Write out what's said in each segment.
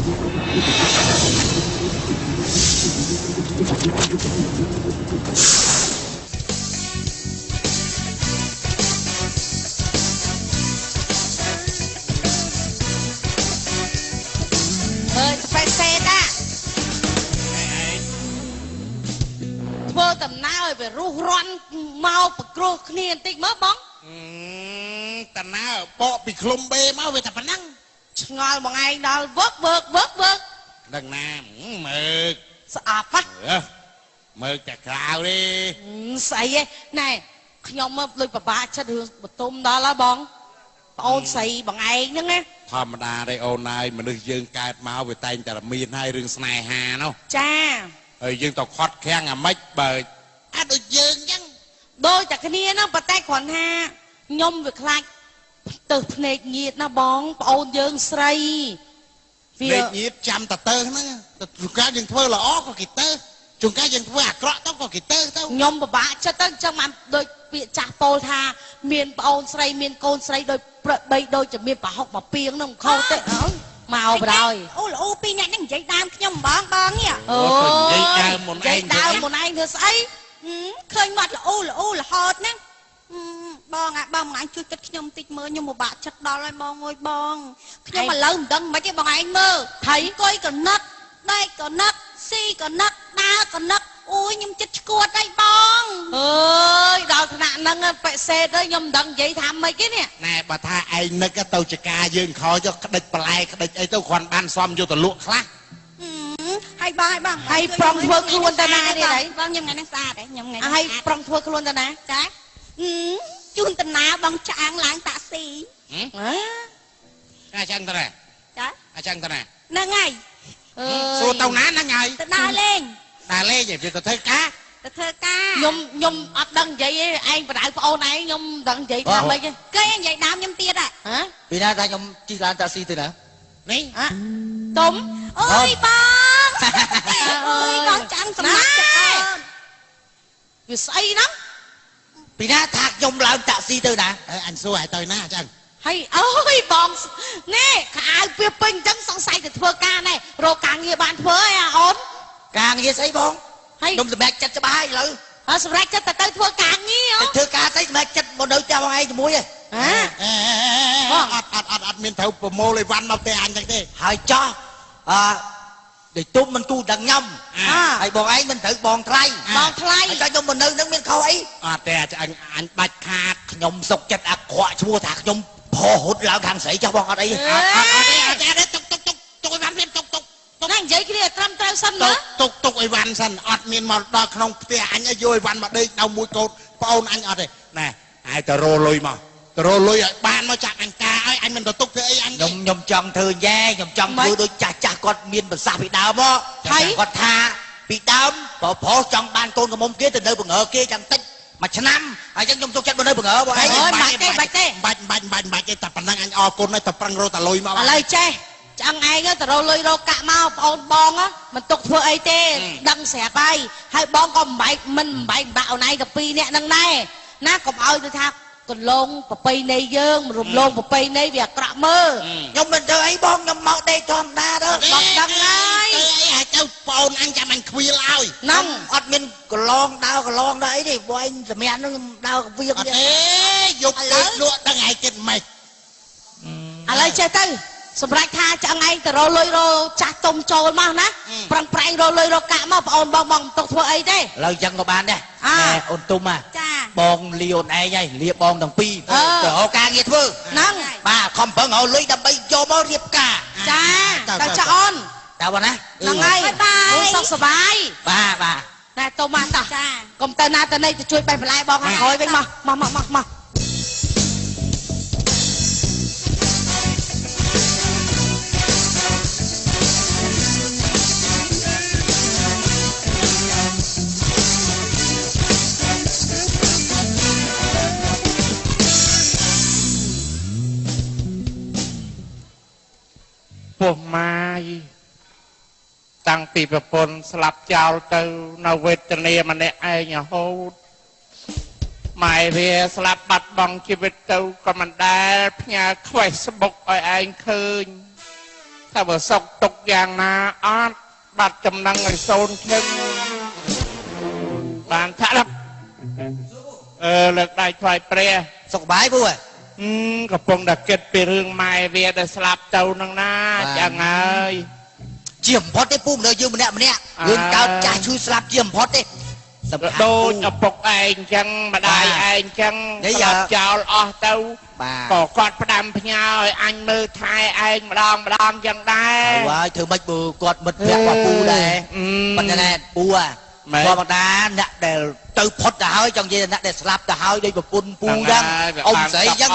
ไปเซตอะเมื่อตำน้าไปรูร้อนเมาปะกรูเนียนติเมื่อบ้องตำน้าเปาะปีคลุมเบเมาไปแต่พนังงอยบางไงดอลเบิกดังน้ำมือสะอาดปะมือจะกล่าวดิใส่nàyขยมมาเลยปะบ้าชัดหือปตุ้มดอลละบ้องโอนใส่บางไงนึงไงธรรมดาได้โอนนายมันนึกยืงกายเมาไปแต่งแต่ละมีนให้เรื่องสไนฮาเนาะจ้ายืงต่อคอดแข้งไม่เปิดดูยืงยังโดยจากนี้นะปะแต่ขวัญฮายมไปคลายตึกเนกเงียดนะบ้องโอนยืงใส่เนกเงียดจำแต่เตอร์นั่นแต่จุกายังเพื่อละอ้อก็กิเตอร์จุกายังเพื่ออักระต้องก็กิเตอร์เต้ายมปะบ้าชัดตั้งจังมันโดยเปียจ่าโปธาเมียนโอนใส่เมียนโกนใส่โดยใบโดยจะเมียนปะหอกปะเปียงน้องเข้าเตะมาเอาไปเลยโอ้ปีนี้นั่งใจดามขยมบ้องเนี่ยใจดามหมดไอ้เธอใส่เคยมัดละโอ้ละฮอดนั่งบ้องบ้องไงช่วยกัดขยมติดมือยมบะชัดดอลเลยบ้องงอยบ้องขยมมาเริ่มดังไม่ใช่บ้องไงมือไถก้อยก็นักได้ก็นักซีก็นักดาก็นักโอ้ยยมจัดกวดได้บ้องดาวขนาดนั้นไปเซได้ยมดังใจทำไหมกี้เนี่ยนายบัท่าไอ้นึกก็เตาจะกายืนคอจะกระดิกปลายกระดิกไอ้เต้าควันบ้านซ้อมอยู่แต่ลุกคละให้บ้างให้ปรองเพื่อครวนตนาเนี่ยไหนบ้างยังไงนักซาได้ยังไงให้ปรองเพื่อครวนตนาจ้ะจุนตนาบ้องช้างล้างตาสีอาจารย์ตระจ้ะอาจารย์ตระนั่งไงสู้เต่านั้นนั่งไงดาเล่งอย่างที่ตัวเธอกายมอัดดังใจไอ้ประดาโอนไอ้ยมดังใจทำไมกันก็ยังใหญ่ดำยมเตี้ยอ่ะปีหน้าตายมจีร้านตาซีตัวไหนนี่ต้มโอ้ยบ้องโอ้ยบ้องจังสมัครอยู่ใส่นังปีหน้าถักยมร้านตาซีตัวไหนอันสู้ไอ้ตัวหน้าจังให้โอ้ยบองนี่ขายเปียปิงจังสงสัยแต่เพื่อการnàyโรกางเงียบานเพื่อโอนกางเงียใส่บองนมสมัครจัดจะบายเลยสมัครจัดแต่เพื่อการงี้เหรอเธอการใส่สมัครจัดบนเดินจะว่าไงจะมุ้ยอัดเมียนเท่าโปรโมเลยวันมาเตะอันจังดิหายจ้าเดี๋ยวตุ้มมันกูดังย่ำไอ้บองไอ้มันถือบองไทยไอ้เจ้ายมมันนึกนึกมันเขาไอ้แต่จะอันบัดขาดยมสกจัดอักขวาชัวถักยมพอหุดแล้วทางใส่เจ้าบองอะไรตุกไอ้วันเมียนตุกนั่งใจเครียดตรำเต้าสั้นเหรอตุกไอ้วันสั้นอัดเมียนมาดอกขนมเตะอันไอ้ย้อยวันมาได้เอามวยโกดเป้าอันอัดเลยน่ะไอ้ตะโรลอยมาตะโรลอยบ้านมาจากอันกาไอ้อันมันตุกเธอไอ้อันยมจังเธอแย่ยมจังเธอโดยจ่ากอดเมียนภาษาปีดาวบ่ไทยกอดทาปีดาวพอจังบ้านโกนกับมงเกี้ยแต่เดินบังเอิญเกี้ยจังติ๊กมาชนะไอ้ยังยมตุกจัดบนเดินบังเอิญบ่ไอ้บัดแต่ปนังอันออกคนในแต่ปรังโรตะลอยมาอะไรเจ้จังไงก็แต่เราเลยเรากะมาเอาบองáมันตกเพื่อไอเต้ดังเสียไปให้บองก็ใบมันใบบ่าวในกับปีเนี่ยนั่งในน้าก็เอาจะทักก็ลงปะปีในเยิงรวมลงปะปีในเบียกระมือยมมันเจอไอ้บองยมเมาได้ทอมนาเด้อบอกดังไงไอ้เจ้าปอนอันจะมันคุยเล่านั่งอัดมินก็ลองดาวก็ลองได้ดิบอยสมัยนั้นดาวเวียงเนี่ยยุบเลยลวดตั้งไงกินไม่อะไรเจ้าตั้งสำหรับท่าจะไงแต่เราเลยเราจัดต้มโจรมานะปรังปรังเราเลยเรากะมาปอนบองตกทัวไอ้ได้เรายังกับบ้านเนี่ยอนตุมบองเลียนไอ้ไงเลียบองตั้งปีแต่เอากางเงี้ยทั่วนั่งป้าคอมเพิ่งเอาเลยดับไปโจมเรียบกาจ้าแต่จะออนแต่วันนะนั่งไงบายสบายป้าแต่โตมาต่อกรมเตนาตอนนี้จะช่วยไปเป็นไรบองหอยไปมาผมมาตั้งปีประปนสลับเจ้าเตอนาเวทเนียมันในไอ้เนี่ยโหดหมายเรียสลับบัดบังชีวิตเตอก็มันได้พญาแควสบกไอ้คืน តែបើសុកទុកយ៉ាងណាអត់បាត់ចំណងឲ្យសូនឈឹងបានថាប់លើកដៃថ្វាយព្រះ សុខបាយពូ កំពុងតែគិតពីរឿងម៉ែវាដែលស្លាប់ទៅនឹងណាយ៉ាងហើយ ជាបំផុតទេពូមនុស្សយើងម្នាក់រឿងកើតចាស់ឈឺស្លាប់ជាបំផុតទេដូចឪពុកឯងចឹងម្ដាយឯងចឹងស្លាប់ចោលអស់ទៅក៏គាត់ផ្ដាំផ្ញើឲ្យអញមើលថែឯងម្ដងចឹងដែរហើយធ្វើម៉េចបើគាត់មិត្តភក្តិរបស់ពូដែរប៉ុន្តែពូធម្មតាអ្នកដែលទៅផុតទៅហើយចង់និយាយអ្នកដែលស្លាប់ទៅហើយដោយប្រពន្ធពូចឹងអ៊ំស្រីចឹង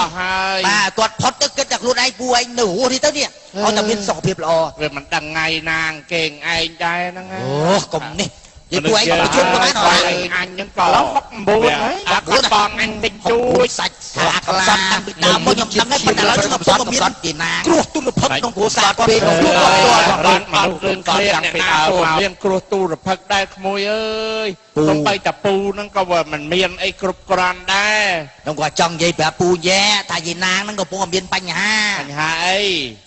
បាទគាត់ផុតទៅគិតតែខ្លួនឯងពូឯងនៅរស់នេះទៅនេះឲ្យតែមានសុខភាពល្អវាមិនដឹងថ្ងៃណាគេងឯងដែរហ្នឹងអូកុំនេះនិយាយពូឯងប្រជុំបានអត់អញហ្នឹងក៏69ហើយដាក់បងអញតិចជួយសាច់ស្លាកកំសត់តាំងពីដើមមកខ្ញុំដឹងហើយប៉ុន្តែឥឡូវខ្ញុំសុំមានទីណាគ្រោះទុនភឹកក្នុងគ្រួសារគាត់ពេកក្នុងគ្រួសារគាត់បានមករឿងគ្នាតាំងពីដើមមានគ្រោះទូរភឹកដែរក្មួយអើយសំបីតាពូហ្នឹងក៏មិនមានអីគ្រប់គ្រាន់ដែរខ្ញុំក៏ចង់និយាយប្រាប់ពូយ៉ែថាយាយណាងហ្នឹងកំពុងមានបញ្ហាអី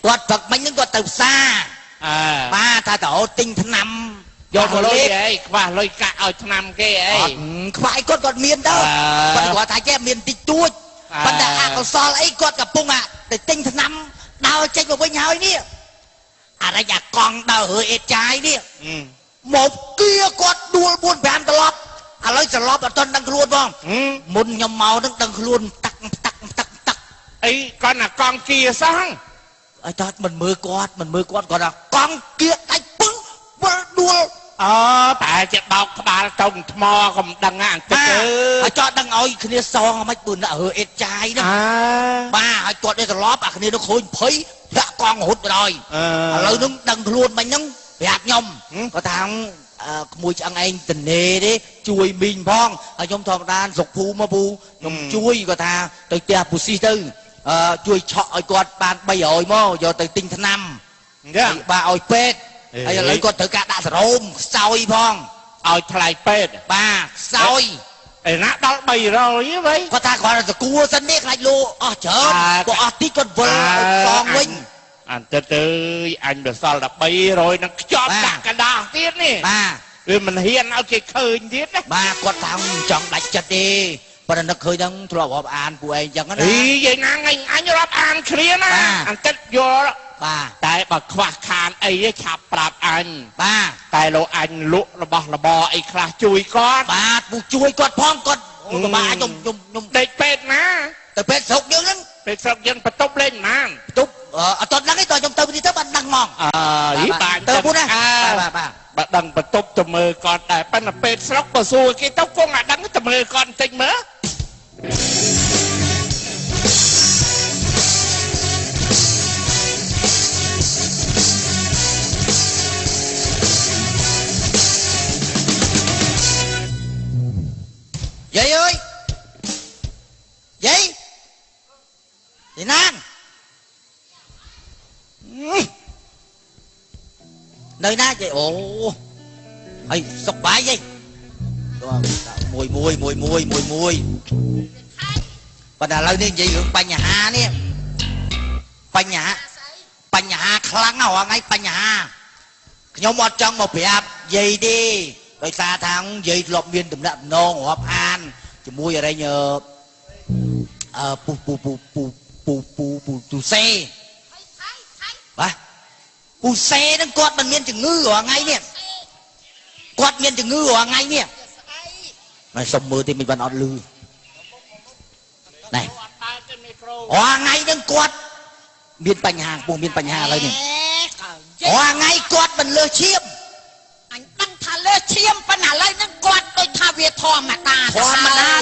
គាត់ផឹកមិញហ្នឹងគាត់ទៅផ្សារបាទថាទៅទិញថ្នាំយកមកលុយអីខ្វះលុយកាក់ឲ្យឆ្នាំគេអីខ្វះអីគាត់មានទៅប៉ុន្តែគាត់ថាចេះមានតិចតួចប៉ុន្តែអកុសលអីគាត់កំពុងទៅទិញថ្នាំដើរចេញមកវិញហើយនេះអរិយអាកង់ដើររើអេតចាយនេះមកគៀគាត់ដួល4 5ត្រឡប់ឥឡូវត្រឡប់អត់ទាន់ដឹងខ្លួនផងមុនខ្ញុំមកនឹងដឹងខ្លួនតាក់អីគាត់អាកង់គៀសោះឲ្យតើមិនមើលគាត់គាត់ថាកង់គៀដាច់ពឹងវិលដួលតែជាបោកក្បាលទៅថ្មកុំដឹងអញ្ចឹងឲ្យចោះដឹងឲ្យគ្នាសងមិនបើអ្នករើអេតចាយហ្នឹងបាទឲ្យគាត់នេះត្រឡប់អាគ្នានោះឃើញភ័យធាក់កង់រត់ទៅហើយឥឡូវហ្នឹងដឹងខ្លួនមិញហ្នឹងប្រាប់ខ្ញុំគាត់ថាក្មួយឆ្អឹងឯងតនេទេជួយមីងផងហើយខ្ញុំធម្មតាស្រុកភូមិមកពូខ្ញុំជួយគាត់ថាទៅផ្ទះពូស៊ីទៅជួយឆក់ឲ្យគាត់បាន300មកយកទៅទិញថ្នាំបាទឲ្យពេទ្យហើយឥឡូវគាត់ត្រូវការដាក់សរោមខ្សោយផងឲ្យថ្លៃពេទ្យបាទខ្សោយឯណាដល់300វិញគាត់ថាគាត់ទៅគួរសិននេះខ្លាចលោអស់ច្រើនគាត់អស់តិចគាត់វិលសងវិញអន្តិតអើយអញដល់សល់តែ300នឹងខ្ចប់ដាក់កណ្ដាស់ទៀតនេះបាទវាមិនហ៊ានឲ្យគេឃើញទៀតណាបាទគាត់ថាចង់ដាច់ចិត្តទេប៉ុន្តែនឹកឃើញហ្នឹងធ្លាប់រាប់អានពួកឯងចឹងណាអីយាយណាអញរាប់អានគ្រាណាអន្តិតយល់បាទតែបើខ្វះខានអីឆាប់ប្រាប់អញបាទតែលោកអញលក់របស់របរអីខ្លះជួយគាត់បាទពូជួយគាត់ផងគាត់អូបាទខ្ញុំដេកពេទ្យណាទៅពេទ្យស្រុកយើងហ្នឹងពេទ្យស្រុកយើងបន្ទប់លេងប៉ុន្មានបន្ទប់អត់ដឹងទេតើខ្ញុំទៅនេះទៅបានដឹងហ្មងបាទទៅពូណាបាទបើដឹងបន្ទប់ទៅមើលគាត់ដែរប៉ុន្តែពេទ្យស្រុកបើសួរគេទៅគង់អាដឹងទៅមើលគាត់បន្តិចមើលយាយអើយយាយណាងនៅណាយាយអូហើយសុខបាយយាយមួយប៉ុន្តែឥឡូវនេះនិយាយរឿងបញ្ហានេះបញ្ហាខ្លាំងណាស់ថ្ងៃបញ្ហាខ្ញុំអត់ចង់មកប្រាប់យាយទេដោយសារថាយាយធ្លាប់មានដំណាក់ដំណងរាប់អានជាមួយអរិញពូសេបាទពូសេហ្នឹងគាត់មិនមានជំងឺរាល់ថ្ងៃនេះគាត់មានជំងឺរាល់ថ្ងៃនេះហើយសុំមើលទីមិនបានអត់លឺណែរាល់ថ្ងៃហ្នឹងគាត់មានបញ្ហាពូមានបញ្ហាឥឡូវនេះរាល់ថ្ងៃគាត់មិនលើសឈាមអញដឹងថាលើឈាមប៉ុន្តែឥឡូវហ្នឹងគាត់ដូចថាវាធម្មតា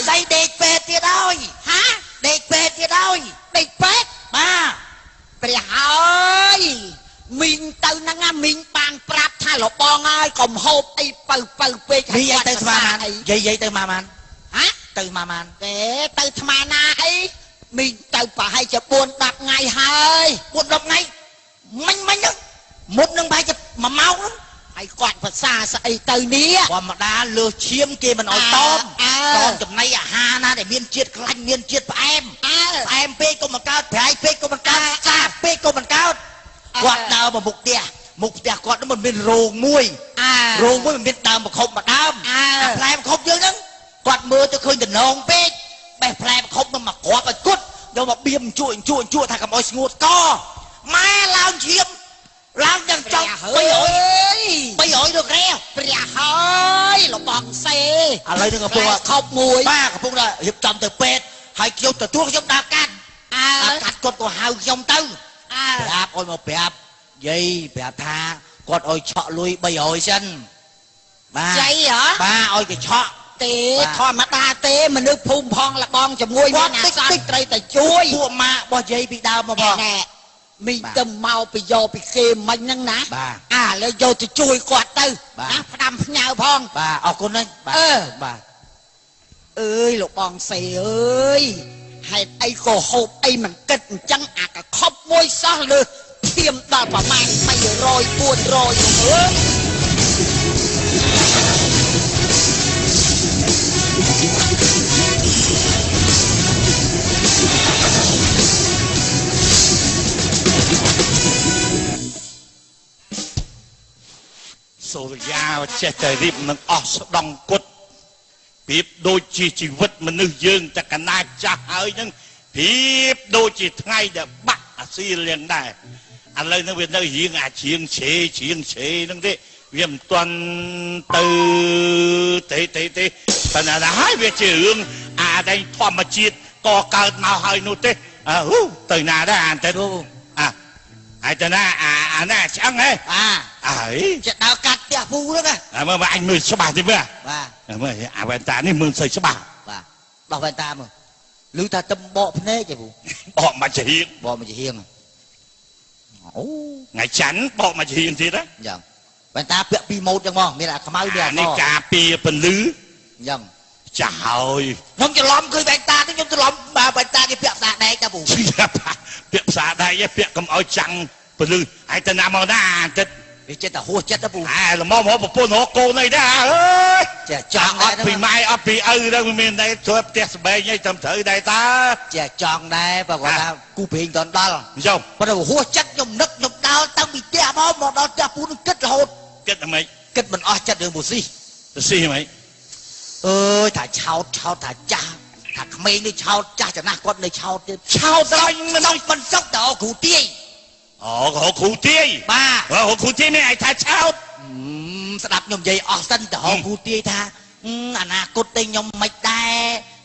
ស្អីដេកពេទ្យទៀតហើយដេកពេទ្យទៀតហើយដេកពេទ្យបាទព្រះហើយមីងទៅហ្នឹងមីងបានប្រាប់ថាលបងហើយកុំហូបអីបើពេកមីងទៅស្មានយាយទៅមកបានទៅមកបានទេទៅថ្មណាអីមីងទៅប្រហែលជា4-10ថ្ងៃហើយ4-10ថ្ងៃមិញហ្នឹងមុននឹងប្រហែលជា1ម៉ោងហ្នឹងហើយគាត់ភាសាស្អីទៅនេះធម្មតាលើសឈាមគេមិនអោយតមចំណីអាហារណាដែលមានជាតិខ្លាញ់មានជាតិផ្អែមពេកក៏មិនកើតប្រៃពេកក៏មិនកើតសាពេកក៏មិនកើត គាត់ដើរមកមុខផ្ទះគាត់នោះមិនមានរោងមួយមិនមានដើមបខុបមួយដើមផ្លែបខុបយើងហ្នឹងគាត់មើលទៅឃើញតំណងពេកបេះផ្លែបខុបនោះមកគ្រាប់ឲ្យគត់យកមកបៀមជក់ថាកុំឲ្យស្ងួតកម៉ែឡើងឈាមឡើងយ៉ាងចង់300ទៅក្រែព្រះហើយលបងសេឥឡូវនឹងកំពុងខប់មួយបាទកំពុងរៀបចំទៅពេទ្យហើយខ្ញុំទទួលខ្ញុំដើរកាត់កាត់គាត់ក៏ហៅខ្ញុំទៅប្រាប់ឲ្យមកប្រាប់យាយប្រាប់ថាគាត់ឲ្យឆក់លុយ300សិនបាទយាយហ៎បាទឲ្យគេឆក់ទេធម្មតាទេមនុស្សភូមិផងលបងជាមួយមានអាសន្នត្រូវតែជួយពួកម៉ាក់របស់យាយពីដើមមកបងមីទៅមកពីយកពីគេមិញហ្នឹងណាឥឡូវយកទៅជួយគាត់ទៅណាផ្ដាំផ្ញើផងបាទអរគុណណាស់បាទអើយលោកបងសេអើយហេតុអីក៏ហូបអីមិនគិតអញ្ចឹងអាកខប់មួយសោះលើធៀមដល់ប្រមាណ300 400ទៅសូរិយាចេះតែរៀបនឹងអស់ស្ដង់គុតប្រៀបដូចជាជីវិតមនុស្សយើងតែកណាចាស់ហើយនឹងប្រៀបដូចជាថ្ងៃដែលបាក់អាស៊ីលៀងដែរឥឡូវហ្នឹងវានៅរៀងអាជ្រៀងឆេហ្នឹងទេវាមិនទាន់ទៅទេប៉ុន្តែហើយវាជារឿងអាដែងធម្មជាតិកកើតមកហើយនោះទេទៅណាដែរអានទៅហើយទៅណាអាណាឆ្អឹងហ៎អើយចិត្តដើរកាត់ផ្ទះពូហ្នឹងមើលអញមើលច្បាស់ទេមើលបាទមើលអាវ៉ែនតានេះមើលស្អីច្បាស់បាទដោះវ៉ែនតាមើលឮថាទឹមបកភ្នែកទេពូបកមកជាហៀងអូថ្ងៃច័ន្ទបកមកជាហៀងទៀតហ៎យ៉ាងវ៉ែនតាពាក់ពីម៉ូតចឹងមកមានអាខ្មៅមានអានេះការពារពន្លឺយ៉ាងចាស់ហើយខ្ញុំច្រឡំឃើញវ៉ែនតាខ្ញុំច្រឡំបើវ៉ែនតាគេពាក់ផ្សារដែកតាពូពាក់ផ្សារដែកពាក់កុំឲ្យចាំងពលឺហើយទៅណាមកណាអាទិត្យវាចិត្តតែហួសចិត្តទៅពូល្មមប្រពន្ធរកកូនអីដែរអើយចាចង់អត់ពីម៉ែអត់ពីឪទៅមានតែធ្វើផ្ទះស្បែកអីត្រឹមត្រូវដែរតាចាចង់ដែរបើគាត់ថាគូព្រេងតន់ដល់យកប៉ុន្តែហួសចិត្តខ្ញុំនឹកខ្ញុំដើរតាំងពីផ្ទះមកដល់ផ្ទះពូនឹងគិតរហូតគិតហ្មងគិតមិនអស់ចិត្តរឿងពូស៊ីហ្មងអើយថាឆោតថាចាស់ថាក្មេងនេះឆោតចាស់ចំណាស់គាត់នៅឆោតទៀតឆោតដល់មិនសុខដល់គ្រូទាយអូគ្រូទាយបាទគ្រូទាយនេះឯងថាឆោតស្ដាប់ខ្ញុំនិយាយអស់សិនទៅគ្រូទាយថាអនាគតទៅខ្ញុំមិនដែរ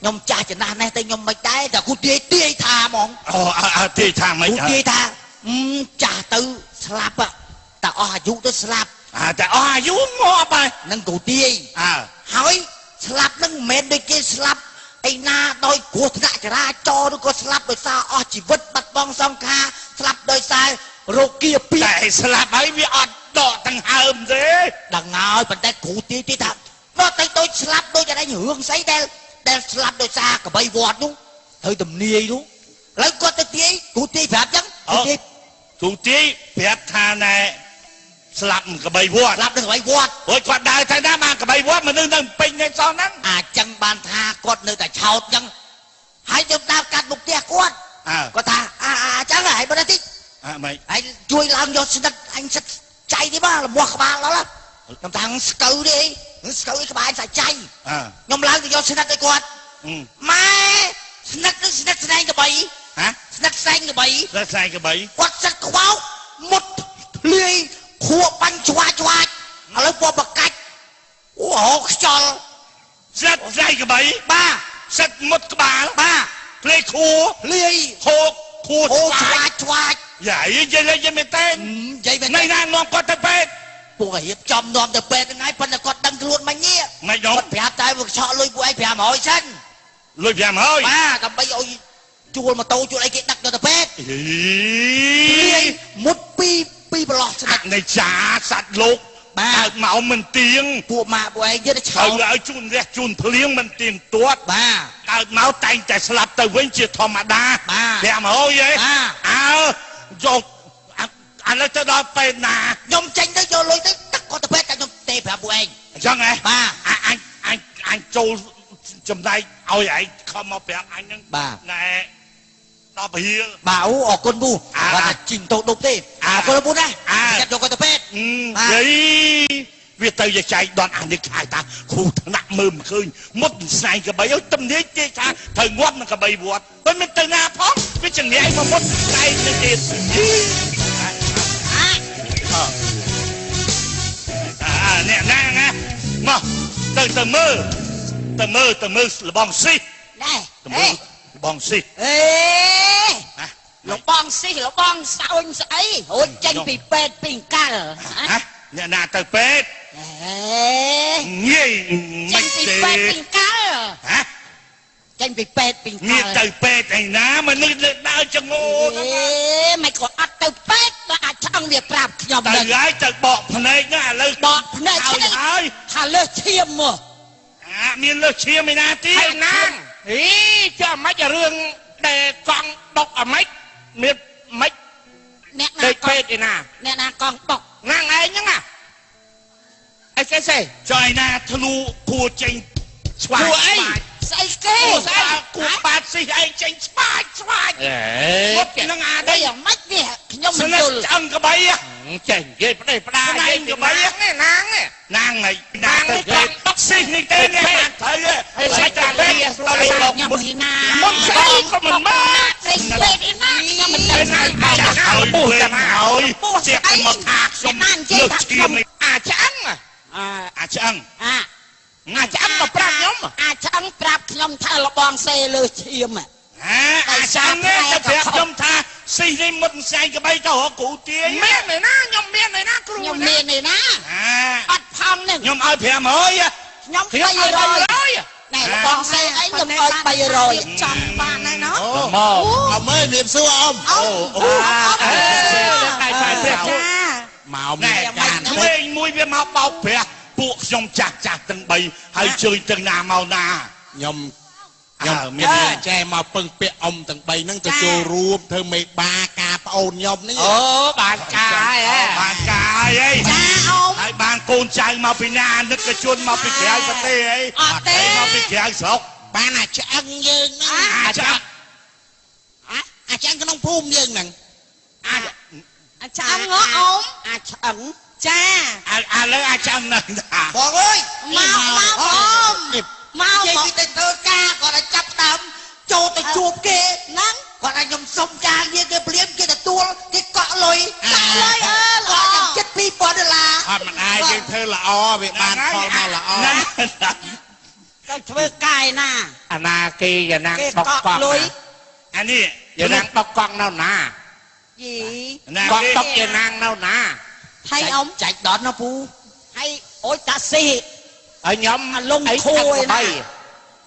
ខ្ញុំចាស់ចំណាស់នេះទៅខ្ញុំមិនដែរតែគ្រូទាយថាហ្មងទាយថាមិនគ្រូទាយថាចាស់ទៅស្លាប់តែអស់អាយុទៅស្លាប់តែអស់អាយុងាប់ហើយនឹងគ្រូទាយហើយស្លាប់នឹងមិនមែនដូចគេស្លាប់ឯណាដោយគ្រោះថ្នាក់ចរាចរណ៍ឬក៏ស្លាប់ដោយសារអស់ជីវិតបាត់បង់សង្ខារស្លាប់ដោយសាររោគគាពីតែស្លាប់ហើយវាអត់ដកដង្ហើមទេដឹងហើយប៉ុន្តែគ្រូទាយថាដល់ទៅដូចស្លាប់ដូចតែរឿងស្អីដែលស្លាប់ដោយសារកបីវត្តនោះត្រូវទំនាយនោះឥឡូវគាត់ទៅទាយគ្រូទាយប្រាប់ចឹងគ្រូទាយប្រាប់ថាណែស្លាប់កបីវត្តស្លាប់នឹងកបីវត្តព្រោះគាត់ដើរទៅណាបានកបីវត្តមនុស្សនៅពេញនៅសោះហ្នឹងអាចចឹងបានថាគាត់នៅតែឆោតចឹងហើយខ្ញុំដើរកាត់មុខផ្ទះគាត់គាត់ថាចឹងហើយបើតិចមិនហើយជួយឡើងយកស្និតអញសិតចៃនេះបាទលំងាស់ក្បាលដល់ខ្ញុំថាស្កូវទេស្កូវក្បាលសាច់ចៃខ្ញុំឡើងទៅយកស្និតឲ្យគាត់ម៉ែស្និតនឹងស្និតស្នែងកបីស្និតស្នែងកបីគាត់សិតខ្វោកមុតភ្លាយខួបាញ់ឆ្វាចឥឡូវពណ៌បកាច់អូខ្យល់ស្និតស្នែងកបីបាទសិតមុតក្បាលបាទភ្លាយខួលាយហូកខួឆ្វាចយាយនិយាយមែនទេនិយាយមែនណៃណានាំគាត់ទៅពេទ្យពួករៀបចំនាំទៅពេទ្យហ្នឹងហើយប៉ុន្តែគាត់ដឹងខ្លួនមិនងាមិនដល់គាត់ប្រាប់តែវាឆក់លុយពួកឯង500សិនលុយ500បាទដើម្បីឲ្យជួលម៉ូតូជួលអីគេដឹកទៅពេទ្យមុតពីប្រឡោះស្និតនៃចាសัตว์លោកកើតមកមិនទៀងពួកម៉ាក់ពួកឯងទៀតឆោតឲ្យជូនរះជូនភ្លៀងមិនទៀងទាត់បាទកើតមកតែងតែស្លាប់ទៅវិញជាធម្មតា500ឯងយកឥឡូវទៅដល់ពេលណាខ្ញុំចេញទៅយកលុយទៅទឹកគាត់ទៅពេទ្យតែខ្ញុំទេប្រាប់ពួកឯងអញ្ចឹងហ៎បាទអញចូលចំណែកឲ្យឯងខំមកប្រាប់អញហ្នឹងបាទណែ ដល់ពហិល បាទអូអរគុណពូគាត់ថាជីងតោដប់ទេអរគុណពូណាចាត់យកគាត់ទៅពេទ្យ យីវាទៅយកចែកដនអានេះខាយតាគ្រូថ្នាក់មើលមិនឃើញមុតស្នែងកបីអើទំនាយទេថាត្រូវងាប់នឹងកបីវត្តមិនមានទៅណាផងវាចង្រៃមកមុតស្នែងទៅទៀតអ្នកណាណាមកទៅមើលលបងស៊ី ណែ ទៅមើលលបងស៊ី អេលោកបងស៊ីលោកបងសោញស្អីរួចចេញពីពេទ្យពីកាល់ អ្នកណាទៅពេទ្យ អេ ងាយ ចេ មិន ញពី ទេ ពេទ្យពីកាល់ ចេញពីពេទ្យពី ងា កា យ ល់ ទៅពេទ្យឯណាមនុស្សដើរចងោ អេមិនក៏អត់ទៅពេទ្យក៏អាចឆ្អឹងវាប្រាប់ខ្ញុំ ទៅ ដឹង ហើយទៅបកភ្នែកណាឥឡូវ បកភ្នែក ហើយ ថាលើសឈាមមក មានលើសឈាមឯណាទៀត ហើយណាងហីចាំមិនរឿងដែលកង់ដុកអាម៉េចមានម៉េច អ្នកណា ដូច ក ពេ ង ទ្យឯណា អ្នកណាកងបុក ណាងឯងហ្នឹងណាអីគេសេ ចុះឯណាធ្នូគួចេញស្វាយ គួអី ស្អីគេ គួស្អីគួបាតស៊ីឯងចេញស្វាយ អេ គាត់នឹងអា តែ នេះ យ៉ាងម៉េចនេះខ្ញុំ ស្ មិន និ យ ទ្ធ ល់ ឆ្អឹងក្បី ចេះនិយាយផ្ដេសផ្ដា ស្នែ និយាយ ង ពី ក្បី ណាងនេះណាងនេះ ណាងហើយណាងទៅតុកស៊ីនេះទេនេះបានត្រូវហើយសាច់តាពេទ្យទៅ ខ្ញុំ មុន ពីណា មុនស្អីក៏មិនមក ស្អីពេទ្យឯណាខ្ញុំមិនដឹង ឯណាចាហើយពុះចាំហើយជាមកថាខ្ញុំលើកឈាម អាឆ្អឹង អាឆ្អឹង អា ឆ្អឹងមកប្រាប់ខ្ញុំ អាឆ្អឹងប្រាប់ខ្ញុំថាលបងសេលើឈាម អាឆ្អឹងនេះទៅប្រាប់ខ្ញុំថាស៊ីនេះមុតស្អែកក្បីទៅរកគ្រូទាយ មានឯណាខ្ញុំមានឯណាគ្រូ ខ្ញុំមានឯណា អត់ផំនឹង ខ្ញុំឲ្យ500 ខ្ញុំ ខ្ញុំឲ្យ 300ណែលបងសេអីខ្ញុំឲ្យ300ចំបានហើយណោះ មក អមមើលនាមសួរអម អូ តែតែព្រះ ចា មក ណែ មានការ ក្មេងមួយវាមកបោកប្រាស់ពួកខ្ញុំចាស់ទាំង3ហើយជួយទាំងណាមកណា ខ្ញុំមានចែមកពឹងពាក់អមទាំង3ហ្នឹងទៅចូលរួមធ្វើមេបាការប្អូនខ្ញុំនេះ អូបានការហើយ បានកាយអី ចាអ៊ំ ហើយបានកូនចៅមកពីណានឹកជនមកពីក្រៅប្រទេសអី អត់ទេ មកពីក្រៅស្រុក បានអាឆ្អឹងយើងហ្នឹង អាច អាឆ្អឹងក្នុងភូមិយើងហ្នឹង អាឆ្អឹងហ៎អ៊ំអាឆ្អឹងចា ឥឡូវអាចចាំនឹងថា បងអើយ មកអ៊ំមក និយាយពីទៅធ្វើការគាត់ឲ្យចាប់ដើមចូលទៅជួបគេ ហ្នឹង គាត់ឲ្យខ្ញុំសុំការងារគេព្រាមគេទទួលគេកក់លុយ ដាក់លុយល្អ គាត់ខ្ញុំចិត្ត$2,000 អត់មិនអាចយើងធ្វើល្អវាបានផលមកល្អ ណា ទៅធ្វើកាយណា អាណាគេយ៉ាងណា គេ បុក កក់ កង់ លុយ អានេះ យ៉ាងណាបុកកង់នៅណា យី ណា កង់តុកយ៉ាងណានៅណា ហើយអ៊ំ ចាច់ដនណាពូ ហើយអូយតាស៊ី ហើយខ្ញុំ អាលង អី ខួយ អី ណា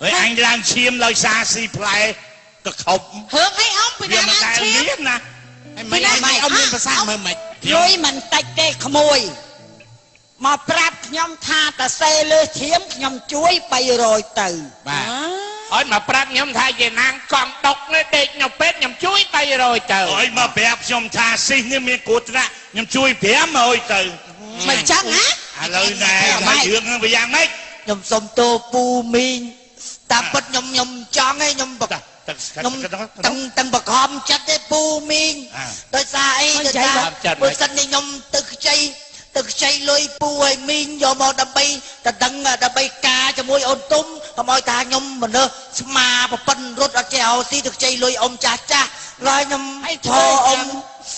ហើយអញឡើងឈាមដោយសារស៊ីផ្លែក៏ខប់ ហឺអីអ៊ំពី វា ណា មិន ណា ដែល ឈាម មានណា មិនអមមានប្រសាសន៍មើលមិន លុយមិនតិចទេក្មួយមកប្រាប់ខ្ញុំថាតាសេលើឈាមខ្ញុំជួយ300ទៅ បាទ ហើយមកប្រាប់ខ្ញុំថាយ៉ាងណាកង់តុកនេះដេកខ្ញុំពេទ្យខ្ញុំជួយ300ទៅ អើយមកប្រាប់ខ្ញុំថាស៊ីនេះមានគ្រោះថ្នាក់ខ្ញុំជួយ500ទៅ មិនចឹងណា ឥឡូវណែហើយរឿងហ្នឹងវាយ៉ាងម៉េច ខ្ញុំសុំតូពូមីងតាមពិតខ្ញុំចង់ឯងខ្ញុំបក ទឹក ខ្ញុំទាំងបខំចិត្តទេពូមីងដោយសារអីដោយសារបើសិននេះខ្ញុំទឹកខ្ចីលុយពូឲ្យមីងយកមកដើម្បីតែដឹងដើម្បីការជាមួយអូនទុំកុំឲ្យថាខ្ញុំមនុស្សស្មាប្រពន្ធរត់អត់ចេះឲ្យទីទឹកខ្ចីលុយអ៊ំចាស់ឡើយខ្ញុំឲ្យឈរអ៊ំ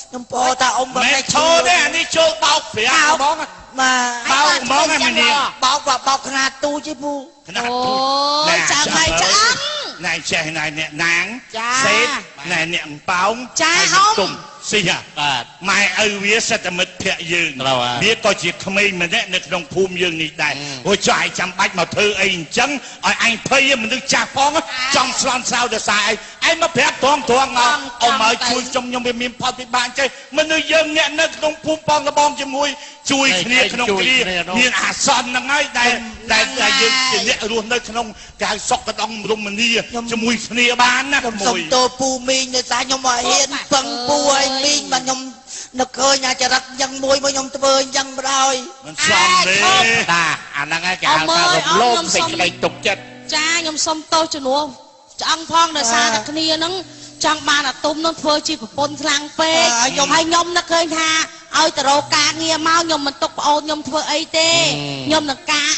ខ្ញុំពោថាអ៊ំបើ មិន តែ ឈរទេអានេះចូលបោកប្រាស់ហ្មង បាទ បោកហ្មងហ្នឹងនេះ បោកខ្នាតទូជិះពូ ខ្នាត អូ ទូ យចាំហើយចាំ ណែចេះណែអ្នកណាង ចា សេតណែអ្នកអំប៉ោង ចា ហើយ អ៊ំ ទុំស៊ីហ่ะ បាទ ម៉ែឪវាសិទ្ធិមិត្តភក្តិយើង ត្រូវហើយ វាក៏ជាក្មេងម្នាក់នៅក្នុងភូមិយើងនេះដែរអូចុះឯងចាំបាច់មកធ្វើអីអញ្ចឹងឲ្យឯងភ័យមនុស្សចាស់ផងចង់ស្លន់សៅដោយសារឯងមកប្រាប់ត្រង់មកអ៊ំឲ្យជួយខ្ញុំវាមានផលពិបាកចេះមនុស្សយើងអ្នកនៅក្នុងភូមិបងលបងជាមួយជួយគ្នាក្នុងគ្នាមានអាសន្នហ្នឹងហើយដែលយើងជាអ្នករស់នៅក្នុងកៅសុកកដងរមនីជាមួយគ្នាបានណា ខ្ញុំ ក្ សុំ មួយ តូពូមីងដោយសារខ្ញុំមកហ៊ានពឹងពូឲ្យមីងមកខ្ញុំនឹកឃើញអាចរិតយ៉ាងមួយមកខ្ញុំធ្វើយ៉ាងបណ្ដោយ មិនសមទេ តាអាហ្នឹងឯងគេហៅថារំលោភសេចក្តីទុកចិត្ត ចាខ្ញុំសុំទោសជំនួសឆ្អឹងផងដោយសារតែគ្នាហ្នឹង ចង់បានអាទុំនោះធ្វើជាប្រពន្ធខ្លាំងពេកហើយខ្ញុំនឹកឃើញថាឲ្យតរោការងារមកខ្ញុំមិនទុកប្អូនខ្ញុំធ្វើអីទេខ្ញុំនឹងការ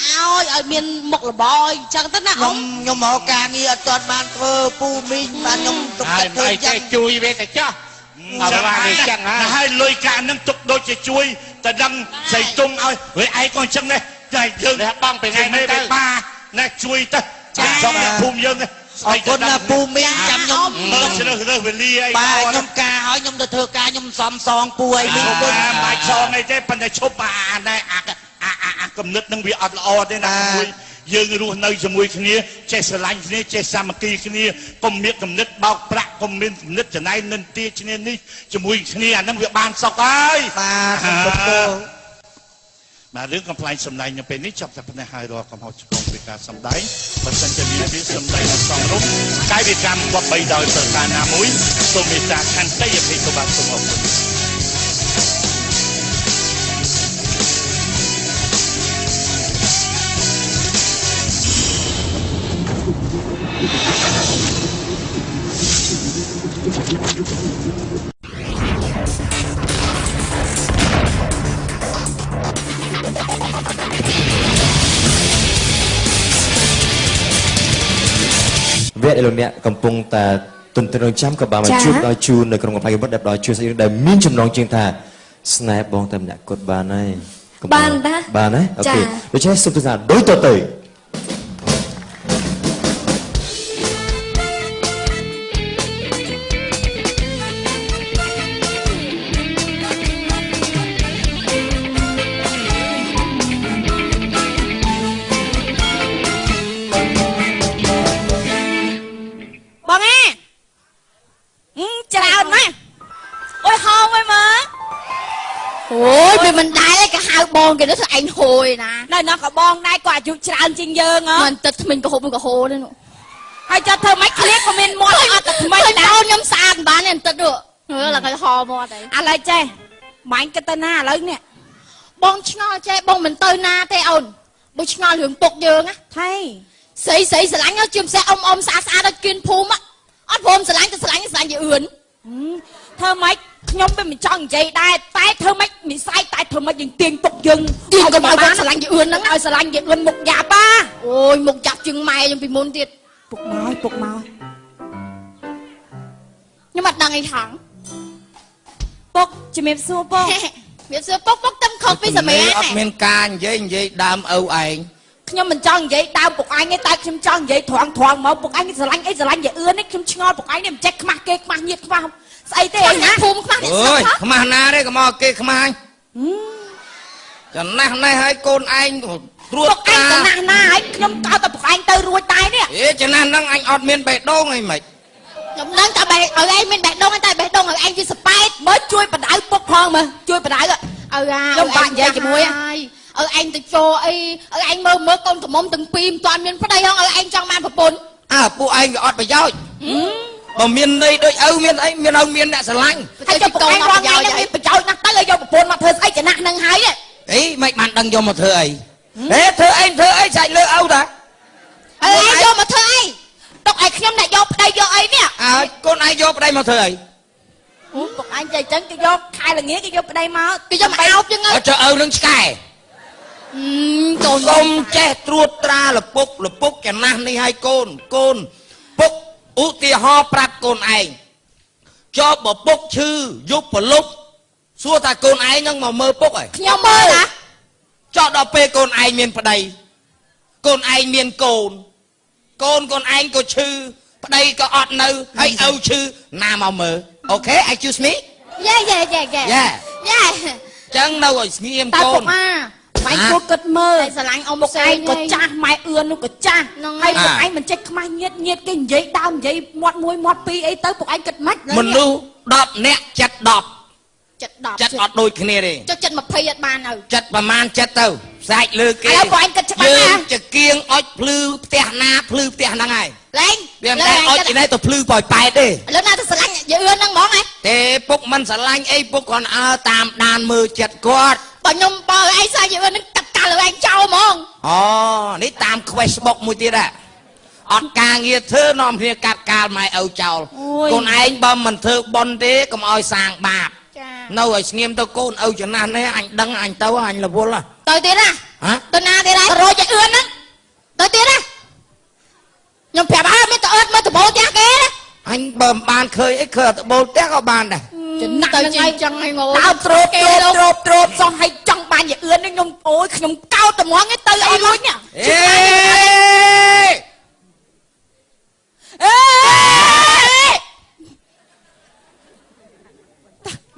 ឲ្យមានមុខរបរអញ្ចឹងទៅណាអូនខ្ញុំមកការងារអត់ទាន់បានធ្វើពូមីងបានខ្ញុំទុកចិត្តធ្វើចឹងជួយវាទៅចោះអត់បានអញ្ចឹងហើយលុយកាក់នឹងទុកដូចជាជួយតែដឹងស្រីទុំឲ្យហើយឯងក៏អញ្ចឹងដែរតែយើងបងពេលថ្ងៃនេះទៅបាណែជួយទៅចំអ្នកភូមិយើងអរគុណណាពូមីងចាំខ្ញុំជ្រើសរើសវេលាអីបាទខ្ញុំការឲ្យខ្ញុំទៅធ្វើការខ្ញុំសំសងពូអីមីងគុណបាច់សងអីទេប៉ុន្តែឈប់ណែអាគំនិតនឹងវាអត់ល្អទេណាមួយយើងរស់នៅជាមួយគ្នាចេះស្រឡាញ់គ្នាចេះសាមគ្គីគ្នាកុំមានគំនិតបោកប្រាក់កុំមានគំនិតច្នៃនិន្ទាគ្នានេះជាមួយគ្នាអានឹងវាបានសុខហើយបាទរឿងកំ pl ែងសម្ដែងនៅពេលនេះចាប់តែប៉ុណ្ណេះហើយរាល់កំហុសឆ្គងពីការសម្ដែងបើសិនជាមានពីសម្ដែងអត់សមរម្យកាយវិការគប្បីដោយប្រការណាមួយសូមមេត្តាខន្តីអភ័យទោសបាទសូមអរគុណវគ្គលោកអ្នកកំពុងតែទន្ទឹងរង់ចាំក៏បានមកជួបដល់ជួននៅក្រុមកំប្លែងបុត្រដែលជួយស្អីដែលមានចំណងជើងថាស្នេហ៍បងតែម្នាក់គាត់បានហើយបានតាបានហើយអូខេដូច្នេះសូមទស្សនាដូចតទៅមិនដែរក៏ហៅបងគេទៅឯងហួយណានៅនោះក៏បងដែរក៏អាយុច្រើនជាងយើងហ៎មិនទឹកថ្មិញក៏ហូបក៏ហូទេនោះហើយចាំធ្វើម៉េចឃ្លៀកក៏មានមាត់អត់តែថ្មិញដែរខ្ញុំស្អាតបានទេទឹកនោះឡើងឲ្យហមាត់ហើយឥឡូវចេះបាញ់គិតទៅណាឥឡូវនេះបងឆ្ងល់ចេះបងមិនទៅណាទេអូនបើឆ្ងល់រឿងពុកយើងណាថៃស្រីស្រឡាញ់ជាពិសេសអ៊ំស្អាតដល់គៀនភូមិអត់ព្រមស្រឡាញ់ទៅស្រឡាញ់ជាអឿនធ្វើម៉េចខ្ញុំវាមិនចង់និយាយដែរតែធ្វើម៉េចនិស័យតែធ្វើម៉េចយើងទាញទុកយើងទាញក៏មកបានស្រឡាញ់ជាអឿនហ្នឹងឲ្យស្រឡាញ់ជាអឿនមុខយ៉ាប់អូយមុខចាប់ជាងម៉ែខ្ញុំពីមុនទៀតពុកមកខ្ញុំអត់ដឹងអីថងពុកជំរាបសួរពុកជំរាបសួរពុកទឹមខុសពីសម័យអត់មានការនិយាយដើមឪឯងខ្ញុំមិនចង់និយាយដើមពុកឯងទេតែខ្ញុំចង់និយាយត្រង់មកពុកឯងស្រឡាញ់អីស្រឡាញ់ជាអឿននេះខ្ញុំឆ្ងល់ពុកឯងនេះមិនចេះខ្មាស់គេខ្មាស់ញាតខ្មាស់ស្អីទេអីណាភូមិខ្មាស់នេះអូយខ្មាស់ណាទេក៏មកគេខ្មាស់ចំណាស់នេះឲ្យកូនឯងត្រួតតាចំណាស់ណាហើយខ្ញុំកោតតែពុកឯងទៅរួចដែរនេះចំណាស់ហ្នឹងអញអត់មានបេះដូងអីមិនខ្ញុំដឹងតែឲ្យឯងមានបេះដូងតែបេះដូងឲ្យឯងវាសប៉ែតមើលជួយបដៅពុកផងមើលជួយបដៅឲ្យខ្ញុំបាក់និយាយជាមួយឲ្យឯងទៅចូលអីឲ្យឯងមើលកូនកំមុំទាំងពីរមិនទាន់មានប្តីហងឲ្យឯងចង់បានប្រពន្ធពួកឯងក៏អត់ប្រយោជន៍បើមានន័យដូចឪមានអីមានអ្នកស្រឡាញ់ហើយចុះពុកឯងរងថ្ងៃនេះមានប្រយោជន៍ណាស់ទៅឲ្យយកប្រពន្ធមកធ្វើស្អីចំណាស់នឹងហើយអីមិនបានដឹងយកមកធ្វើអីធ្វើអីសាច់លើឪតាឯងយកមកធ្វើអីទុកឲ្យខ្ញុំអ្នកយកប្តីយកអីនេះកូនឯងយកប្តីមកធ្វើអីពុកឯងចេះអញ្ចឹងគេយកខែល្ងាចគេយកប្តីមកគេយកមកអោបចឹងទៅចុះឪនឹងឆ្កែកូនកុំចេះត្រួតត្រាលពុកចំណាស់នេះឲ្យកូនពុកឧទាហរណ៍ប្រាប់កូនឯងចុះបើពុកឈឺយប់ប្រលប់សួរថាកូនឯងនឹងមកមើលពុកហើយខ្ញុំមើលណាចុះដល់ពេលកូនឯងមានប្តីកូនឯងមានកូនកូនឯងក៏ឈឺប្តីក៏អត់នៅហើយឪឈឺណាមកមើលអូខេ excuse me យ៉ាចឹងនៅឲ្យស្ងៀមកូនម៉ែគួរគិតមើលស្រឡាញ់អ៊ំផ្សេងក៏ចាស់ម៉ែអឿននោះក៏ចាស់ហើយពុកឯងមិនចេះខ្មាស់ញាតគេនិយាយដើមនិយាយមាត់មួយមាត់ពីរអីទៅពុកឯងគិតម៉េចមនុស្ស10នាក់ចិត្ត10អត់ដូចគ្នាទេចិត្ត20អត់បានទៅចិត្តប្រមាណចិត្តទៅសាច់លើគេឥឡូវពុកឯងគិតច្បាស់ណាចកៀងអុចភ្លឺផ្ទះណាភ្លឺផ្ទះហ្នឹងហើយលេងវាមិនតែអុចនេះទៅភ្លឺប៉ោយប៉ែតទេឥឡូវណាទៅស្រឡាញ់យើអឿនហ្នឹងហ្មងហ៎ទេពុកមិនស្រឡាញ់អីពុកគ្រាន់អើតាមដានមើលចិត្តគាត់បើខ្ញុំបើឯងសាច់យើអឿនហ្នឹងកាត់កាល់ឲ្យឯងចោលហ្មងអូនេះតាម Facebook មួយទៀត អត់ការងារធ្វើនាំគ្នាកាត់កាលម៉ែឪចោលកូនឯងបើមិនធ្វើបន់ទេកុំឲ្យសាងបាបនៅឲ្យស្ងៀមទៅកូនឪចំណាស់នេះអញដឹងអញទៅអញរវល់ទៅទៀតណាទៅណាទៀតហើយរយឲ្យអឿនហ្នឹងទៅទៀតណាខ្ញុំប្រាប់អើមានតអឺតមើលតបោផ្ទះគេណាអញបើមិនបានឃើញអីឃើញតបោផ្ទះក៏បានដែរចំណាស់ទៅចឹងហ្នឹងងើដើមទ្រោបសោះឲ្យចង់បានជាអឿននេះខ្ញុំអូយខ្ញុំកោតត្មងឯទៅអីលុយនេះអេ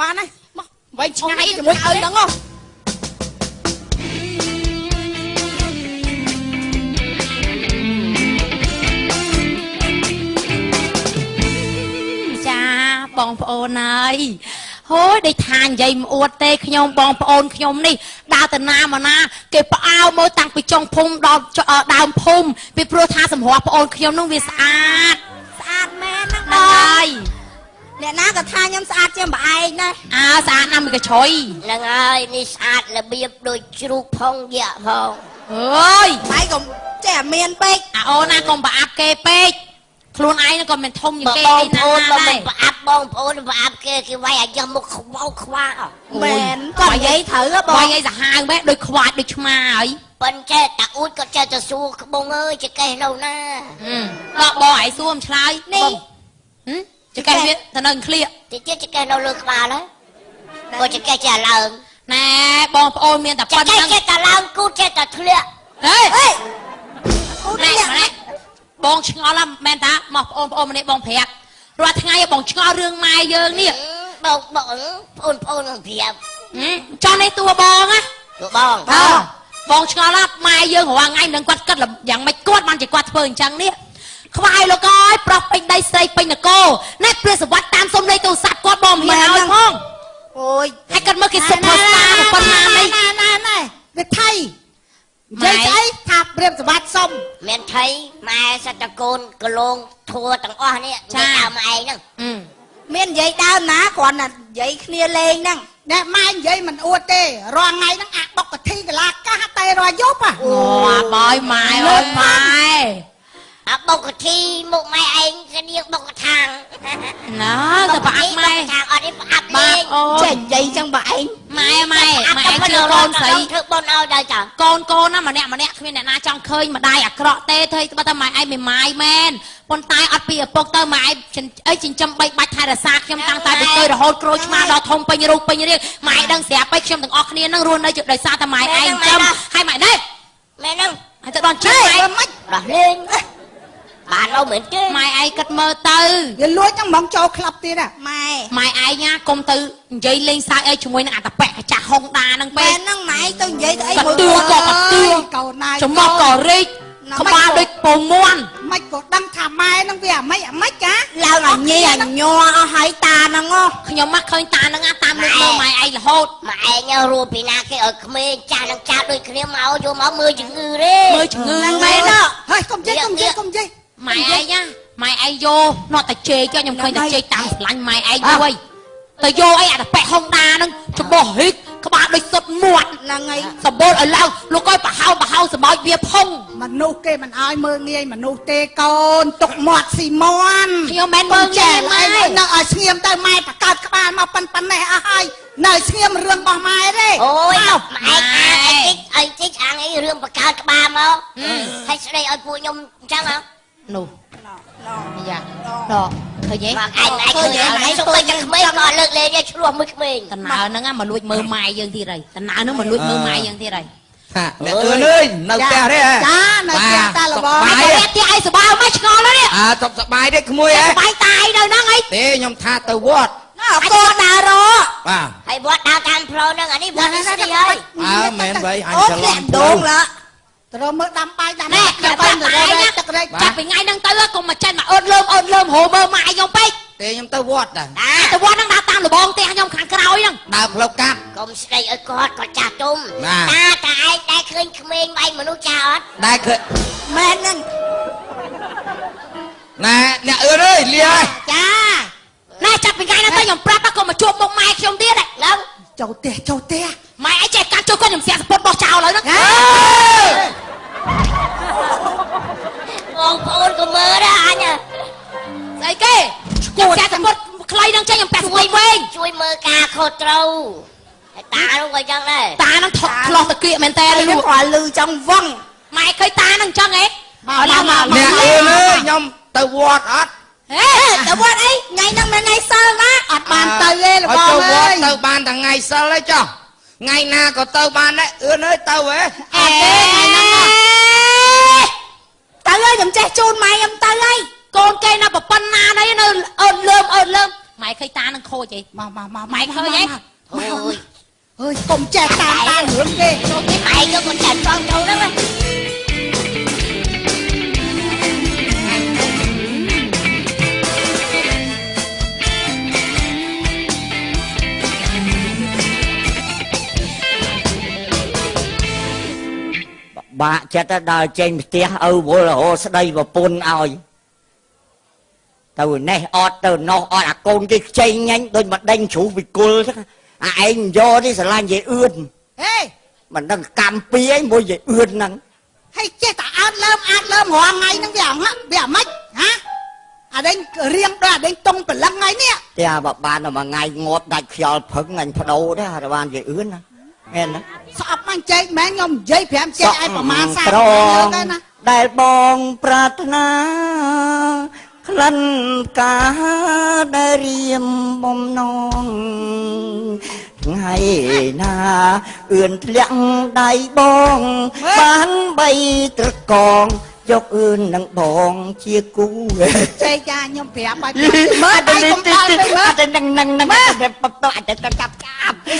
បានហើយមកវិញឆ្ងាយជាមួយឪហ្នឹងហ៎ចាបងប្អូនហើយហូយដេកថានិយាយមិនអួតទេខ្ញុំបងប្អូនខ្ញុំនេះដើរទៅណាមកណាគេផ្អើមើលតាំងពីចុងភូមិដល់ដើមភូមិពីព្រោះថាសម្រស់ប្អូនខ្ញុំនឹងវាស្អាតមែនហ្នឹងហើយអ្នកណាក៏ថាខ្ញុំស្អាតជាងប្អែកដែរស្អាតណាស់មិនកញ្ជ្រុយហ្នឹងហើយនេះស្អាតរបៀបដូចជ្រូកផងយ៉ាផងអើយហើយកុំចេះមានពេកអូនណាកុំប្រអាប់គេពេកខ្លួនឯងក៏មិនធំជាងគេបងប្អូនបើមិនប្រអាប់បងប្អូនប្រអាប់គេវាយឲ្យយកមុខខ្វោខ្វាមែនក៏និយាយត្រូវបងនិយាយសាហាវបែបដូចខ្វាច់ដូចឆ្មាហើយប៉ុន្តែតាអ៊ូតក៏ចេះទៅសួរក្បងអើយចកេះនៅណាដល់បងឯងសួរមិនឆ្លើយនេះចកេះវាទៅនៅឃ្លៀកតិចទៀតចកេះនៅលើក្បាលហើយបើចកេះចេះឡើងណែបងប្អូនមានតែប៉ុណ្្នឹងចេះតែឡើងគូចេះតែធ្លាក់ហេណែបងឆ្ងល់ហ្នឹងមែនតាមកបងប្អូនម្នាក់បងប្រាប់រាល់ថ្ងៃបងឆ្ងល់រឿងម៉ែយើងនេះបងប្អូននឹងប្រាប់ចង់នេះតួបងណាតួបងបងឆ្ងល់ណាស់ម៉ែយើងរាល់ថ្ងៃមិនដឹងគាត់គិតយ៉ាងម៉េចគាត់បានជាគាត់ធ្វើអញ្ចឹងនេះខ្វាយលោកអើយប្រុសពេញដៃស្រីពេញនគរនេះព្រះសវត្តតាមសុំលេខទូរស័ព្ទគាត់បងមិនហ៊ានឲ្យផងអូយហើយគាត់មើលគេសុំផុសតាប៉ុណ្ណានេះណែវាថៃនិយាយស្អីថាព្រាមសវត្តសុំមានថៃម៉ែសតកូនកលងធัวទាំងអស់នេះចាម៉ែឯងហ្នឹងមាននិយាយដើមណាគ្រាន់តែនិយាយគ្នាលេងហ្នឹងអ្នកម៉ែនិយាយមិនអួតទេរាល់ថ្ងៃហ្នឹងអាបុកកធីកលាកាសតែរាល់យប់អូអាបើយម៉ែអើយម៉ែអាបុកកធីមុខម៉ែឯងគឺនាងបុកកថាងណាទៅប្រអាប់ម៉ែថាងអត់នេះប្រអាប់លេងចេះនិយាយចឹងបើឯងម៉ែជឿកូនស្រីធ្វើបុណ្យឲ្យដល់ចាកូនណាម្នាក់គ្មានអ្នកណាចង់ឃើញម្ដាយអាក្រក់ទេធ្វើបើតែម៉ែឯងមិនម៉ាយមែនប៉ុន្តែអត់ពីឪពុកទៅម៉ែឯងអីចិញ្ចឹមបីបាច់ថែរក្សាខ្ញុំតាំងតែពីរហូតក្រូចឆ្មាដល់ធំពេញរូបពេញរាងម៉ែដឹងស្រាប់ហើយខ្ញុំទាំងអស់គ្នានឹងរស់នៅដោយសារតែម៉ែឯងចឹងហើយម៉ែនេះម៉ែហ្នឹងហើយទៅដល់ជិះម៉ែមិនដោះលេងបានអត់មែនទេម៉ែឯងគិតមើលទៅវាលួចហ្នឹងហ្មងចូលក្លឹបទៀតម៉ែឯងណាកុំទៅនិយាយលេងសើចអីជាមួយនឹងអាតប៉ែកចាស់ហុងដាហ្នឹងពេកហ្នឹងម៉ែឯងទៅនិយាយទៅអីមួយក៏ទឿកូនណាចំមកក៏រីកក្បាលដូចពងមាន់មិនក៏ដឹងថាម៉ែហ្នឹងវាអាម៉េចចាឡើងអញញ័រអស់ហើយតាហ្នឹងខ្ញុំមកឃើញតាហ្នឹងតាមលើមើលម៉ែឯងរហូតម៉ែឯងរੂពីណាគេឲ្យក្មេងចាស់នឹងចាស់ដូចគ្នាមកយកមកមើលជំងឺទេមើលជំងឺមែនហើយកុំជិះម៉ែឯងណាម៉ែឯងយកនោះតែជេកខ្ញុំឃើញតែជេកតាមស្រឡាញ់ម៉ែឯងទៅទៅយកអីអាតប៉ែហុងដាហ្នឹងច្បោះហិចក្បាលដូចសុតមាត់ហ្នឹងហើយសម្បូរឲ្យឡើងលោកអើយប្រហោសបោចវាផុងមនុស្សគេមិនឲ្យមើលងាយមនុស្សទេកូនទុកមាត់ស៊ីមាន់ខ្ញុំមិនមើលងាយម៉ែនៅឲ្យស្ងៀមទៅម៉ែបកើតក្បាលមកប៉ុណ្ណេះអស់ហើយនៅស្ងៀមរឿងរបស់ម៉ែទេអូយម៉ែអីតិចអាងអីរឿងបកើតក្បាលមកហើយស្ដីឲ្យពួកខ្ញុំអញ្ចឹងហ៎នោះយ៉ាឃើញទេមកឯងឃើញឯងសុំតែក្មេងក៏លើកលែងឆ្លោះមួយក្មេងតំណើហ្នឹងមកលួចមើលម៉ែយើងទៀតហើយតំណើហ្នឹងមកលួចមើលម៉ែយើងទៀតហើយអ្នកអឿនអើយនៅផ្ទះទេចានៅផ្ទះតាលបងតែផ្ទះឯងសบายមកឆ្ងល់នេះសบายទេក្មួយហ៎សบายតាយនៅហ្នឹងអីទេខ្ញុំថាទៅវត្តកូនដើររបាទហើយវត្តដើរតាមផ្លូវហ្នឹងអានេះវត្តស្រីហើយមែនបីអញច្រឡំដងឡាទៅមើលដាំបាយដាំទឹកទៅទឹករែកចាប់ពីថ្ងៃហ្នឹងទៅកុំមកចេញមកអឺតលើមហូមើលម៉ែខ្ញុំពេកទេខ្ញុំទៅវត្តដែរទៅវត្តហ្នឹងដើរតាមលបងផ្ទះខ្ញុំខាងក្រោយហ្នឹងដើរផ្លូវកាត់កុំស្ដីឲ្យគាត់ចាស់ទុំតាឯងដែរឃើញក្មេងវាយមនុស្សចាស់អត់ដែរឃើញមែនហ្នឹងណែអ្នកអឿនអើយលាហើយចាណែចាប់ពីថ្ងៃហ្នឹងទៅខ្ញុំប្រាប់កុំមកជួបមុខម៉ែខ្ញុំទៀតហ្នឹងចូលផ្ទះម៉ែឯងចេះកាត់ចូលគាត់ខ្ញុំស្រាក់សពុតបោះចោលហើយហ្នឹងបងប្អូនកុំ ខុសត្រូវតានោះក៏ចឹងដែរតានឹងថកឆ្លោះតក្រៀកមែនតើនេះក៏លឺចង់វឹងម៉ែឃើញតានឹងចឹងហ៎មកអ្នកអើយខ្ញុំទៅវត្តអត់ ទៅវត្តអីថ្ងៃហ្នឹងមិនថ្ងៃសិលណាអត់បានទៅទេលោកបងអើយ ទៅបានតែថ្ងៃសិលទេចុះថ្ងៃណាក៏ទៅបានដែរអឿនអើយទៅហ៎ អត់ទេថ្ងៃហ្នឹងទៅហើយខ្ញុំចេះជូនម៉ែខ្ញុំទៅហើយកូនគេនៅប្រពន្ធណានេះនៅអើលើមម៉ែឃើញតានឹងខូចអីមកម៉ែឃើញអីអើយកុំចេះតារឿងគេចូលនេះម៉ែយកកូនចាត់ផងចូលហ្នឹងបាក់ចិត្តដើរចេញផ្ទះឪវល់រហូតស្ដីប្រពន្ធឲ្យទៅនេះអត់ទៅនោះអត់អាកូនគេខ្ចីញ៉ាញ់ដូចមកដេញជ្រុះវិគុលចឹងអាឯងយកនេះស្រឡាញ់យាយអឿនហេមិនដឹងកម្មពីអីមួយយាយអឿនហ្នឹងហើយចេះតែអត់លើមរាល់ថ្ងៃហ្នឹងវាអាម៉េចហ៎អាដេញរៀងដូចអាដេញតុងព្រលឹងថ្ងៃនេះតែបើបានតែមួយថ្ងៃងាប់ដាច់ខ្យល់ផឹងអញបដូរទេតែបានយាយអឿនណាមែនណាស្អប់មិនចេកមែនខ្ញុំនិយាយ5ចេកឲ្យប្រមាណ30លើកណាដែលបងប្រាថ្នាក្លិនកាដែលរៀមបំណងថ្ងៃណាអឿនធ្លាក់ដៃបងបានបីត្រកងយកអឿននឹងបងជាគូចេកចាខ្ញុំប្រាប់ឲ្យមើលដៃកុំដល់ទៅមើលតែនឹងតែបបអាចទៅកាប់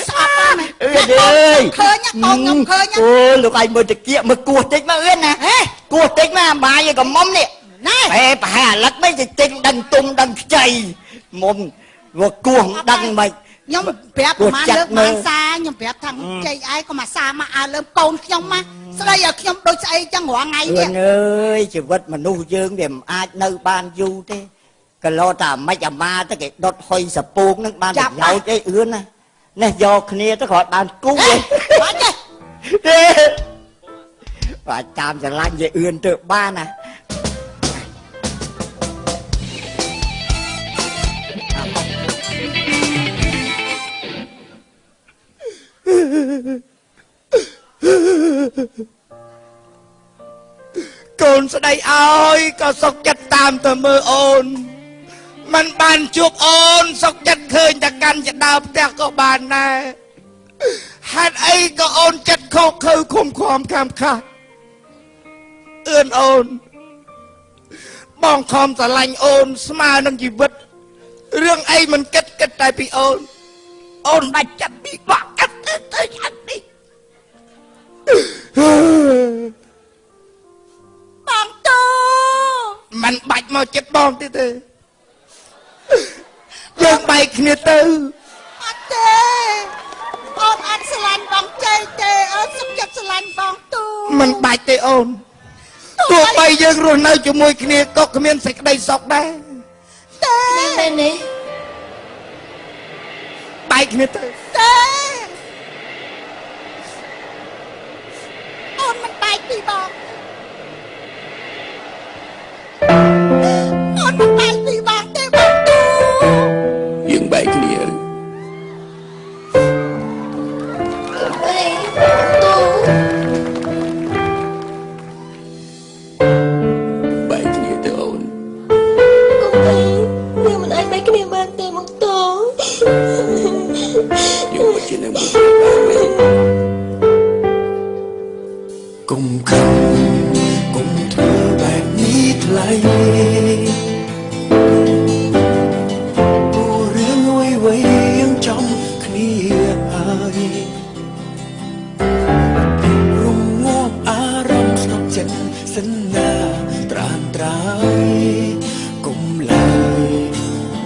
ស្អប់ណាអឿនអើយឃើញកូនខ្ញុំឃើញអូលោកឯងមើលតាគៀកមើលគោះតិចមកអឿនណាគោះតិចមកអាបាយក៏មុំនេះណែប្រហែលអាលឹកមិនទៅទិញដឹងទុំដឹងខ្ចីមុំវាគោះដឹងមិនខ្ញុំប្រាប់ប្រហែលលើកមកសាខ្ញុំប្រាប់ថាចេកឯងក៏មកសាមកអើលើកូនខ្ញុំមកស្ដីឲ្យខ្ញុំដូចស្អីចឹងរាល់ថ្ងៃនេះអើយជីវិតមនុស្សយើងវាមិនអាចនៅបានយូរទេកលោតែមិនអាម៉ាទៅគេដុតហុយសពូកនឹងបានប្រយោជន៍អីអឿនណានេះយកគ្នាទៅគាត់បានគូបាច់ទេបាទតាមស្រឡាញ់យាយអឿនទៅបានណាកូនស្ដីឲ្យក៏សុខចិត្តតាមទៅមើលអូនមិនបានជួបអូនសុខចិត្តឃើញតែកាន់ចដើផ្ទះក៏បានដែរហេតុអីក៏អូនចិត្តខកខើខំខំខាំខាអឿនអូនបងខំស្រឡាញ់អូនស្មើនឹងជីវិតរឿងអីមិនគិតតែពីអូនអូនបាច់ចិត្តពីបកកាត់ទៅយ៉ាងនេះបងតូមិនបាច់មកចិត្តបងទៀតទេយើងបែកគ្នាទៅអត់ទេអូនអត់ស្រឡាញ់បងចៃទេអូនសុខចិត្តស្រឡាញ់បងទូមិនបាច់ទេអូនទោះបីយើងរស់នៅជាមួយគ្នាក៏គ្មានសេចក្តីសុខដែរទេមែនទេបែកគ្នាទៅទេអូនមិនបែកពីបងអូនមិនបែកពីបងទេបងទូយើងបែកគ្នាបែកគ្នាទៅអូនយើងមិនអាចបែកគ្នាបានទេមកតោយើងមិនជានឹងបានកុំខឹងកុំធ្វើបែបនេះថ្លៃព្រោះរឿងអ្វីយើងចំគ្នាហើយរំងាប់អារម្មណ៍ស្ងប់ចិត្តសន្យាត្រានត្រៃកុំឡើយ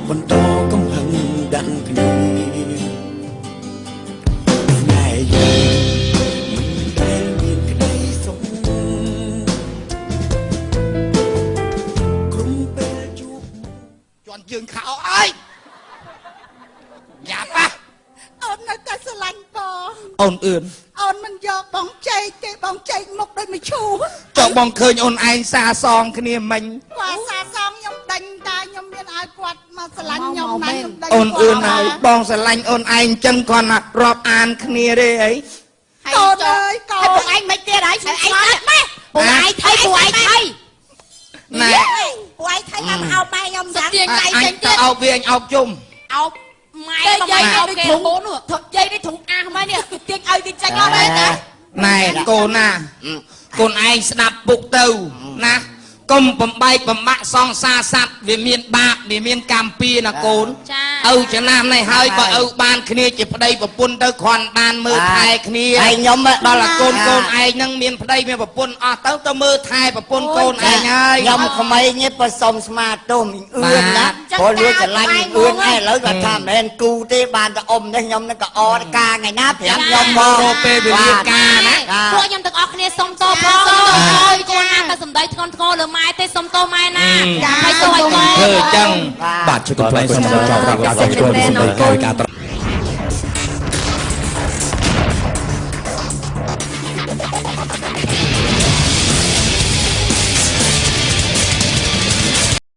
បន្តកំហឹងដាក់គ្នាយើងខោអើយយ៉ាប៉ះអូននៅតែស្រឡាញ់បងអូនអឿនអូនមិនយកបងចែកទេបងចែកមុខដូចមួយឈូចង់បងឃើញអូនឯងសាសងគ្នាមិញគាត់សាសងខ្ញុំដេញតាខ្ញុំមានអា ឲ្យគាត់មកស្រឡាញ់ខ្ញុំណាស់ខ្ញុំដឹង អូនអឿនហើយបងស្រឡាញ់អូនឯងអញ្ចឹងគាត់ណារាប់អានគ្នាទេអី កូនអើយកូនពួកឯងមិនទៀតហើយឯងណាពួកឯងថៃពួកឯងថៃ ណែ ពួកឯងថៃមកអោបម៉ែខ្ញុំយ៉ាង អញទៅអោបវាអញអោបជុំ អោបម៉ែមកម៉ែអោបគេកូននោះយាយនេះធុងអាសម៉ែនេះទាញឲ្យទីចាញ់អត់ទេតា ណែកូនណាកូនឯងស្ដាប់ពុកទៅណាកុំបំបែកបំបាក់សង្សារសัตว์វាមានបាបវាមានកម្មពៀណាកូនឪចំណាស់នេះហើយបើឪបានគ្នាជាប្តីប្រពន្ធទៅគ្រាន់បានមើលថែគ្នាហើយខ្ញុំដល់តែកូនឯងហ្នឹងមានប្តីមានប្រពន្ធអស់ទៅមើលថែប្រពន្ធកូនឯងហើយខ្ញុំក្មេងនេះបើសុំស្មាតទុំអឿនណាព្រោះលួចច្រឡាញ់អឿនឯឥឡូវគាត់ថាមិនមែនគូទេបានតែអ៊ំនេះខ្ញុំនឹងក៏អរការថ្ងៃណាប្រាប់ខ្ញុំមករកពេលវេលាការណា ពួកខ្ញុំទាំងអស់គ្នាសុំតបផងអើយកូនណាទៅសំដីធ្ងន់ធ្ងរលើម៉ែទេសុំតបម៉ែណាហើយទៅឲ្យកូន អញ្ចឹង បាទជួយកុំភ្លេចកុំចោលប្រាប់ការចូលរួមសម្ដីកាយការ